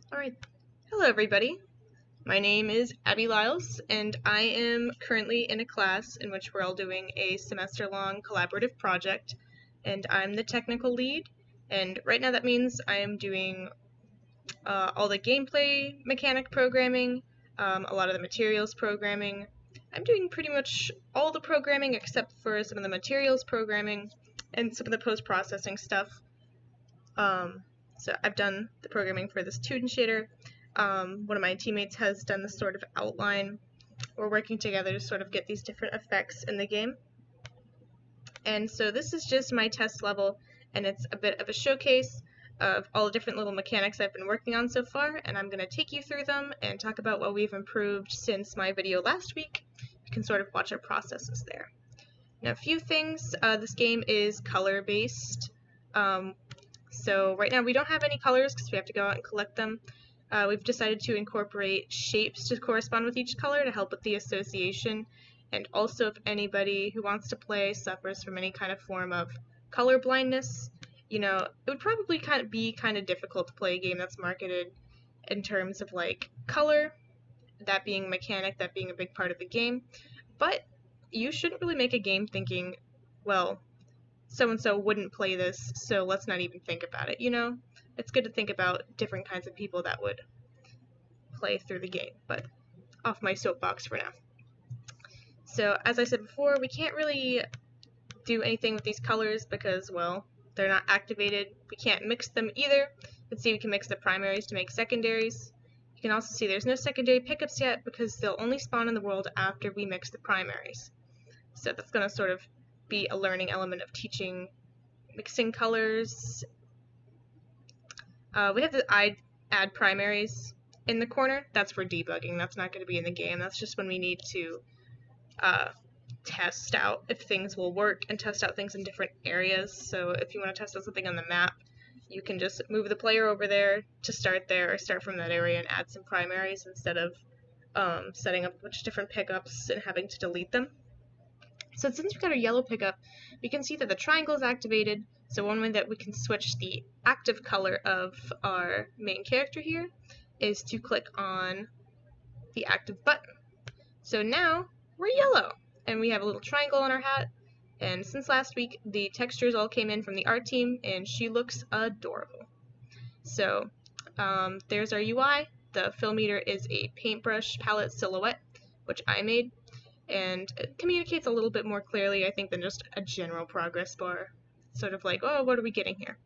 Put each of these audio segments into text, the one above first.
Alright, hello everybody. My name is Abby Lyles, and I am currently in a class in which we're all doing a semester-long collaborative project, and I'm the technical lead, and right now that means I am doing all the gameplay mechanic programming, a lot of the materials programming. I'm doing pretty much all the programming except for some of the materials programming and some of the post-processing stuff. So I've done the programming for this Toon shader. One of my teammates has done this sort of outline. We're working together to sort of get these different effects in the game. And so this is just my test level, and it's a bit of a showcase of all the different little mechanics I've been working on so far, and I'm going to take you through them and talk about what we've improved since my video last week. You can sort of watch our processes there. Now, a few things. This game is color-based. So right now we don't have any colors because we have to go out and collect them. We've decided to incorporate shapes to correspond with each color to help with the association, and also if anybody who wants to play suffers from any kind of form of color blindness, it would probably be kind of difficult to play a game that's marketed in terms of like color, that being a mechanic, that being a big part of the game. But you shouldn't really make a game thinking, well, so-and-so wouldn't play this, so let's not even think about it, It's good to think about different kinds of people that would play through the game, but off my soapbox for now. So, as I said before, we can't really do anything with these colors because, well, they're not activated. We can't mix them either. You can see we can mix the primaries to make secondaries. You can also see there's no secondary pickups yet because they'll only spawn in the world after we mix the primaries. So that's going to sort of be a learning element of teaching mixing colors. We have to add primaries in the corner. That's for debugging. That's not going to be in the game. That's just when we need to test out if things will work and test out things in different areas. So if you want to test out something on the map, you can just move the player over there to start there or start from that area and add some primaries instead of setting up a bunch of different pickups and having to delete them. So since we've got our yellow pickup, we can see that the triangle is activated. So one way that we can switch the active color of our main character here is to click on the active button. So now we're yellow, and we have a little triangle on our hat. And since last week, the textures all came in from the art team, and she looks adorable. So there's our UI. The fill meter is a paintbrush palette silhouette, which I made. And it communicates a little bit more clearly, I think, than just a general progress bar. Sort of like, oh, what are we getting here?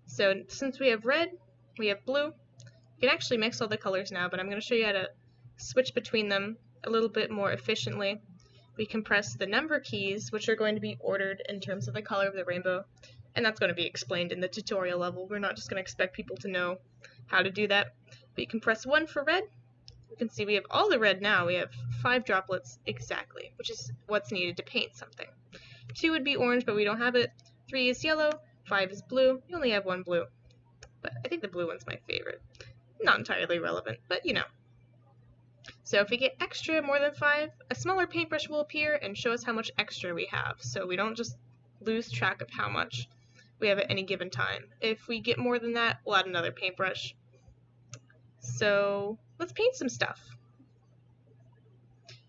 So since we have red, we have blue. You can actually mix all the colors now, but I'm going to show you how to switch between them a little bit more efficiently. We can press the number keys, which are going to be ordered in terms of the color of the rainbow, and that's going to be explained in the tutorial level. We're not just going to expect people to know how to do that. But you can press 1 for red. You can see we have all the red now. We have 5 droplets exactly, which is what's needed to paint something. 2 would be orange, but we don't have it. 3 is yellow. 5 is blue. We only have 1 blue. But I think the blue one's my favorite. Not entirely relevant, but So if we get extra more than 5, a smaller paintbrush will appear and show us how much extra we have. So we don't just lose track of how much we have at any given time. If we get more than that, we'll add another paintbrush. So let's paint some stuff.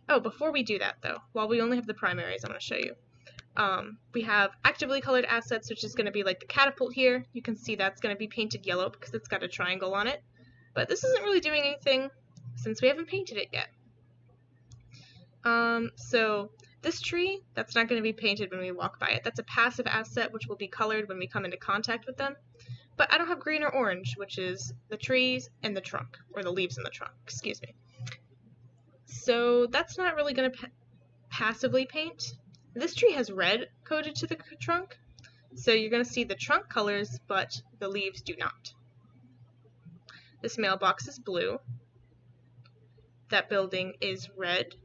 Oh, before we do that though, while we only have the primaries, I'm going to show you. We have actively colored assets, which is going to be like the Catapult here. You can see that's going to be painted yellow because it's got a triangle on it. But this isn't really doing anything since we haven't painted it yet. So this tree, that's not going to be painted when we walk by it. That's a passive asset which will be colored when we come into contact with them. But I don't have green or orange, which is the trees and the trunk, or the leaves in the trunk, excuse me. So that's not really going to passively paint. This tree has red coded to the trunk, so you're going to see the trunk colors, but the leaves do not. This mailbox is blue. That building is red.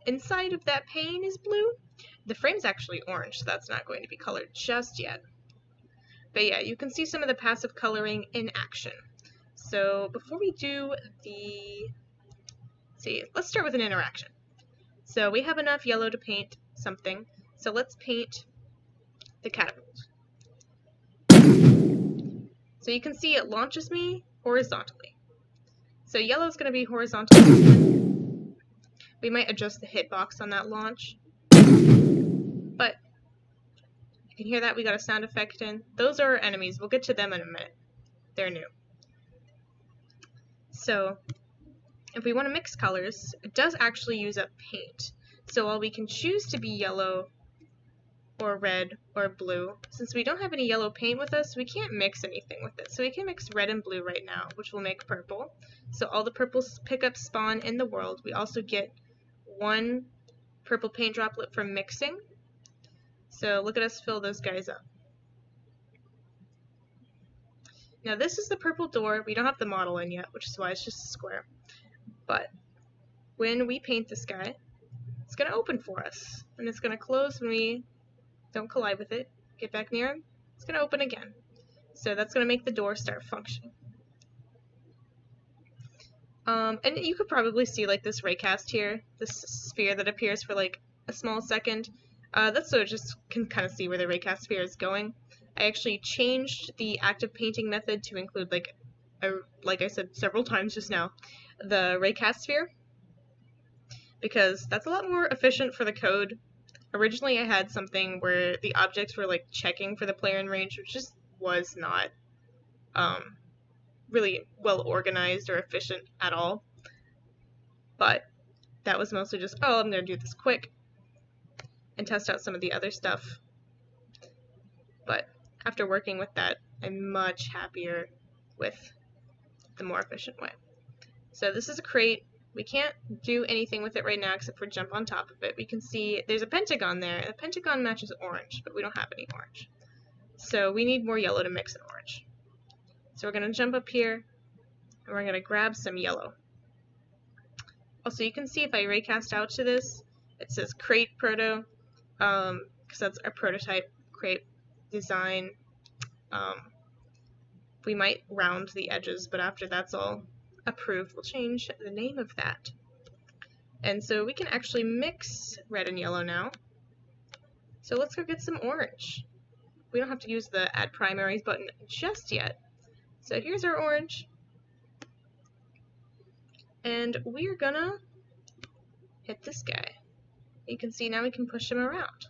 Inside of that pane is blue. The frame's actually orange, so that's not going to be colored just yet. But yeah, you can see some of the passive coloring in action. So before we do let's start with an interaction. So we have enough yellow to paint something, so let's paint the catapult. So you can see it launches me horizontally. So yellow's going to be horizontal. We might adjust the hitbox on that launch. But you can hear that we got a sound effect in. Those are our enemies. We'll get to them in a minute. They're new. So if we want to mix colors, it does actually use up paint. So while we can choose to be yellow or red or blue, since we don't have any yellow paint with us, we can't mix anything with it. So we can mix red and blue right now, which will make purple. So all the purples pickups spawn in the world. We also get 1 purple paint droplet from mixing. So look at us fill those guys up. Now this is the purple door. We don't have the model in yet, which is why it's just a square. But when we paint this guy, it's going to open for us. And it's going to close when we don't collide with it. Get back near him. It's going to open again. So that's going to make the door start functioning. And you could probably see like this raycast here, this sphere that appears for like a small second. That's so it just can kind of see where the raycast sphere is going. I actually changed the active painting method to include like I said several times just now, the raycast sphere, because that's a lot more efficient for the code. Originally I had something where the objects were like checking for the player in range, which just was not really well organized or efficient at all. But that was mostly just, oh, I'm going to do this quick and test out some of the other stuff. But after working with that, I'm much happier with the more efficient way. So this is a crate. We can't do anything with it right now except for jump on top of it. We can see there's a pentagon there, and the pentagon matches orange, but we don't have any orange. So we need more yellow to mix in orange. So we're going to jump up here, and we're going to grab some yellow. Also, you can see if I raycast out to this, it says crate proto, because that's our prototype crate design. We might round the edges, but after that's all approved, we'll change the name of that. And so we can actually mix red and yellow now. So let's go get some orange. We don't have to use the add primaries button just yet. So here's our orange. And we're gonna hit this guy. You can see now we can push him around.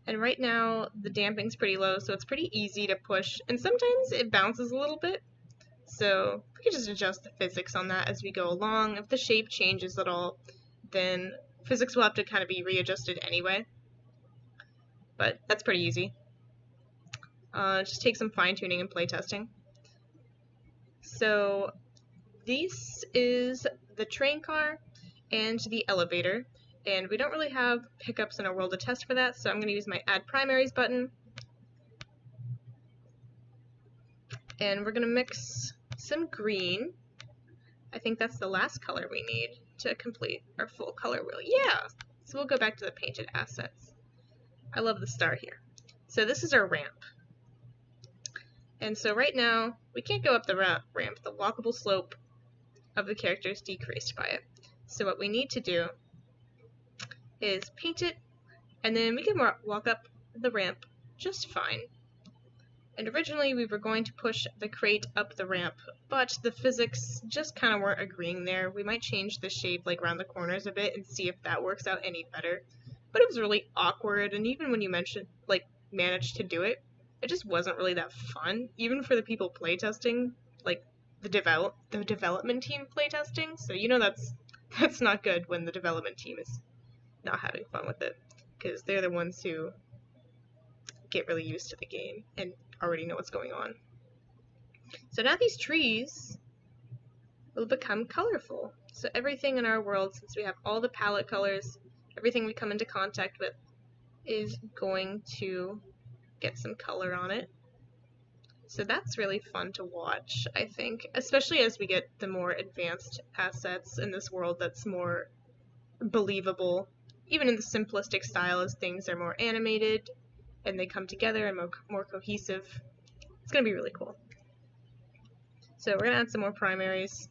And right now the damping's pretty low, so it's pretty easy to push. And sometimes it bounces a little bit. So we can just adjust the physics on that as we go along. If the shape changes at all, then physics will have to kind of be readjusted anyway. But that's pretty easy. Just take some fine-tuning and playtesting. So this is the train car and the elevator, and we don't really have pickups in our world to test for that, so I'm going to use my add primaries button. And we're going to mix some green. I think that's the last color we need to complete our full color wheel. Yeah! So we'll go back to the painted assets. I love the star here. So this is our ramp. And so right now, we can't go up the ramp. The walkable slope of the character is decreased by it. So what we need to do is paint it, and then we can walk up the ramp just fine. And originally we were going to push the crate up the ramp, but the physics just kind of weren't agreeing there. We might change the shape like around the corners a bit and see if that works out any better. But it was really awkward, and even when you managed to do it, it just wasn't really that fun, even for the people playtesting, like the development team playtesting. So you know that's not good when the development team is not having fun with it, because they're the ones who get really used to the game and already know what's going on. So now these trees will become colorful. So everything in our world, since we have all the palette colors, everything we come into contact with is going to get some color on it. So that's really fun to watch, I think, especially as we get the more advanced assets in this world that's more believable, even in the simplistic style as things are more animated and they come together and more cohesive. It's going to be really cool. So we're going to add some more primaries.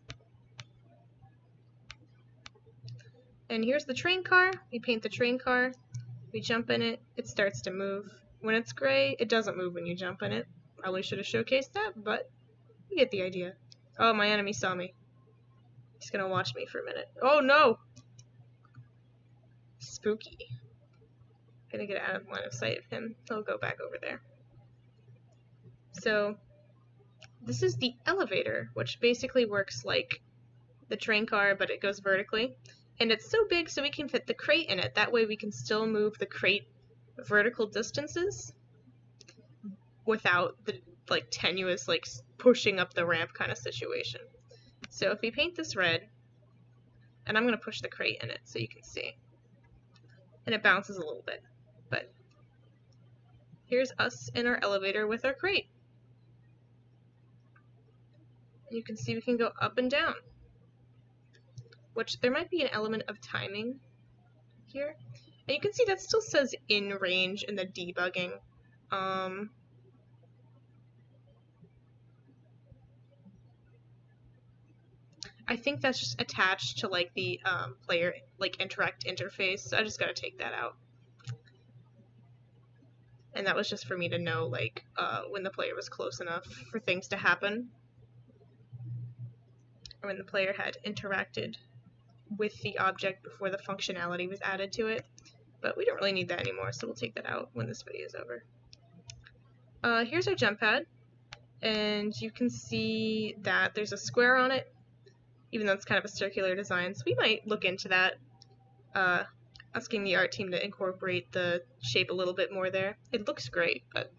And here's the train car. We paint the train car. We jump in it. It starts to move. When it's gray, it doesn't move when you jump in it. Probably should have showcased that, but You get the idea. Oh, my enemy saw me. He's gonna watch me for a minute. Oh no! Spooky. Gonna get out of line of sight of him. He'll go back over there. So, this is the elevator, which basically works like the train car, but it goes vertically. And it's so big so we can fit the crate in it. That way we can still move the crate vertical distances without the like tenuous like pushing up the ramp kind of situation. So if we paint this red, and I'm going to push the crate in it so you can see. And it bounces a little bit. But here's us in our elevator with our crate. And you can see we can go up and down. Which there might be an element of timing here. And you can see that still says in range in the debugging. I think that's just attached to like the player like interact interface, so I just gotta take that out. And that was just for me to know like when the player was close enough for things to happen, or when the player had interacted with the object before the functionality was added to it. But we don't really need that anymore, so we'll take that out when this video is over. Here's our jump pad, and you can see that there's a square on it, even though it's kind of a circular design, so we might look into that, asking the art team to incorporate the shape a little bit more there. It looks great, but,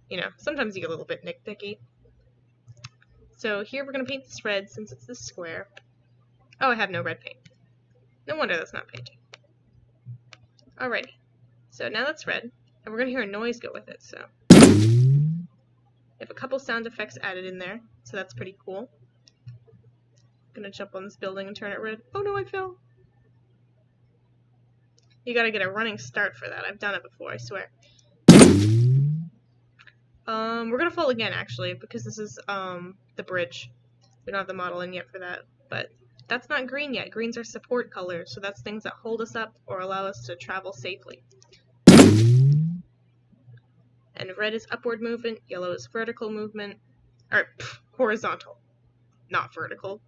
you know, sometimes you get a little bit nitpicky. So here we're going to paint this red since it's this square. Oh, I have no red paint. No wonder that's not painting. Alrighty, so now that's red, and we're going to hear a noise go with it, so. We have a couple sound effects added in there, so that's pretty cool. Gonna jump on this building and turn it red. Oh no, I fell! You gotta get a running start for that. I've done it before, I swear. We're gonna fall again, actually, because this is, the bridge. We don't have the model in yet for that, but that's not green yet. Green's our support color, so that's things that hold us up or allow us to travel safely. And red is upward movement, yellow is vertical movement, or horizontal, not vertical.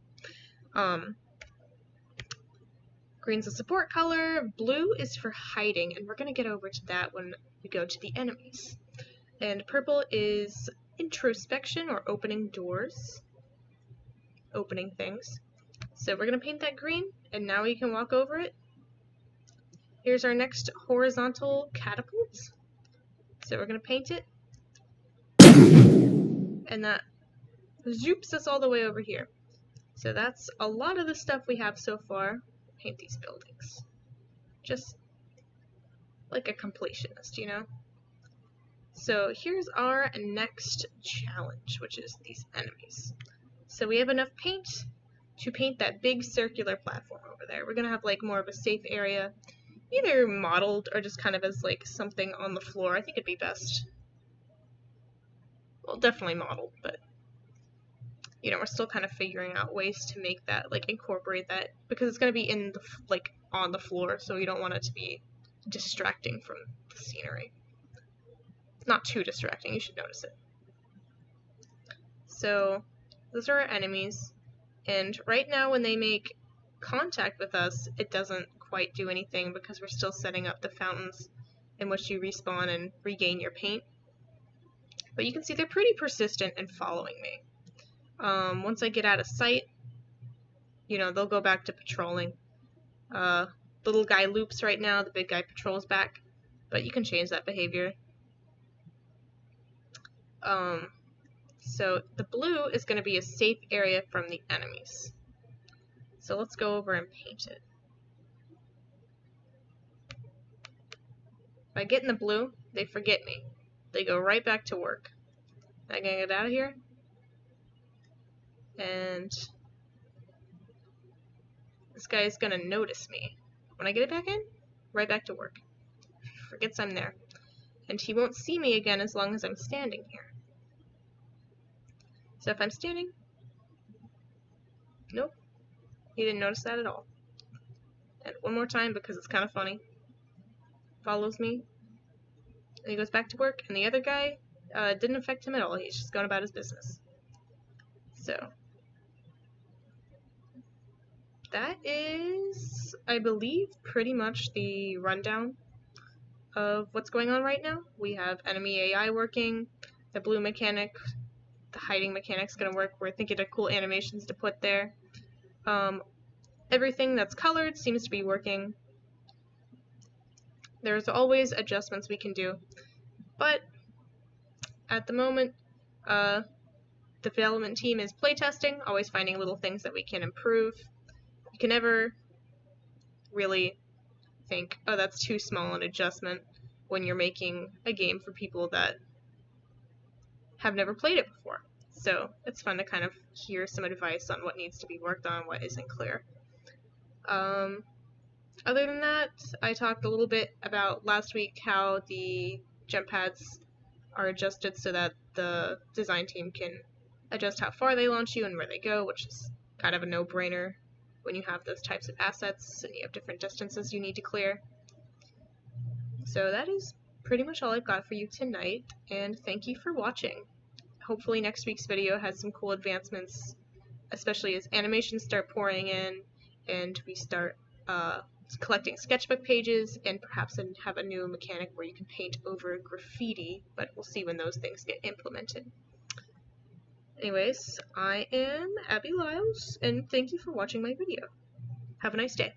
Green's a support color, blue is for hiding, and we're going to get over to that when we go to the enemies. And purple is introspection or opening doors, opening things. So we're going to paint that green, and now we can walk over it. Here's our next horizontal catapult. So we're going to paint it, and that zoops us all the way over here. So that's a lot of the stuff we have so far. Paint these buildings. Just like a completionist, you know? So here's our next challenge, which is these enemies. So we have enough paint to paint that big circular platform over there. We're going to have like more of a safe area, either modeled or just kind of as like something on the floor. I think it'd be best. Well, definitely modeled, but you know, we're still kind of figuring out ways to make that, like, incorporate that, because it's going to be in the, like, on the floor, so you don't want it to be distracting from the scenery. It's not too distracting, you should notice it. So, those are our enemies, and right now when they make contact with us, it doesn't quite do anything because we're still setting up the fountains in which you respawn and regain your paint. But you can see they're pretty persistent in following me. Once I get out of sight, you know, they'll go back to patrolling. Little guy loops right now, the big guy patrols back, but you can change that behavior. So the blue is going to be a safe area from the enemies. So let's go over and paint it. If I get in the blue, they forget me. They go right back to work. I can get out of here. And this guy is gonna notice me. When I get it back in, right back to work. Forgets I'm there. And he won't see me again as long as I'm standing here. So if I'm standing, nope, he didn't notice that at all. And one more time because it's kind of funny. Follows me, and he goes back to work, and the other guy didn't affect him at all. He's just going about his business. So that is, I believe, pretty much the rundown of what's going on right now. We have enemy AI working, the blue mechanic, the hiding mechanic's gonna work. We're thinking of cool animations to put there. Everything that's colored seems to be working. There's always adjustments we can do, but at the moment, the development team is playtesting, always finding little things that we can improve. You can never really think, oh, that's too small an adjustment when you're making a game for people that have never played it before. So it's fun to kind of hear some advice on what needs to be worked on, what isn't clear. Other than that, I talked a little bit about last week how the jump pads are adjusted so that the design team can adjust how far they launch you and where they go, which is kind of a no-brainer when you have those types of assets and you have different distances you need to clear. So that is pretty much all I've got for you tonight, and thank you for watching. Hopefully next week's video has some cool advancements, especially as animations start pouring in and we start collecting sketchbook pages, and perhaps have a new mechanic where you can paint over graffiti, but we'll see when those things get implemented. Anyways, I am Abby Lyles, and thank you for watching my video. Have a nice day.